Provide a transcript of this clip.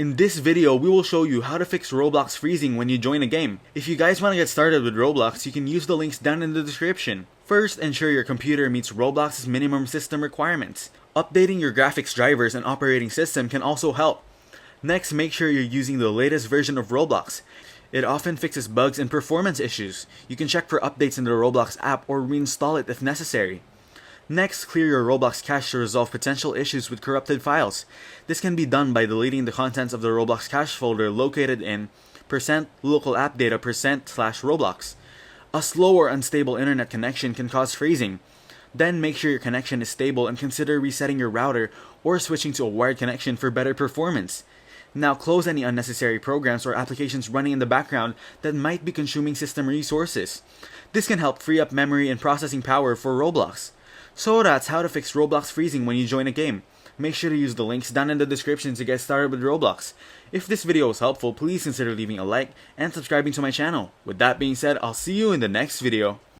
In this video, we will show you how to fix Roblox freezing when you join a game. If you guys want to get started with Roblox, you can use the links down in the description. First, ensure your computer meets Roblox's minimum system requirements. Updating your graphics drivers and operating system can also help. Next, make sure you're using the latest version of Roblox. It often fixes bugs and performance issues. You can check for updates in the Roblox app or reinstall it if necessary. Next, clear your Roblox cache to resolve potential issues with corrupted files. This can be done by deleting the contents of the Roblox cache folder located in %localappdata%/Roblox. A slow or unstable internet connection can cause freezing. Then make sure your connection is stable and consider resetting your router or switching to a wired connection for better performance. Now close any unnecessary programs or applications running in the background that might be consuming system resources. This can help free up memory and processing power for Roblox. So that's how to fix Roblox freezing when you join a game. Make sure to use the links down in the description to get started with Roblox. If this video was helpful, please consider leaving a like and subscribing to my channel. With that being said, I'll see you in the next video.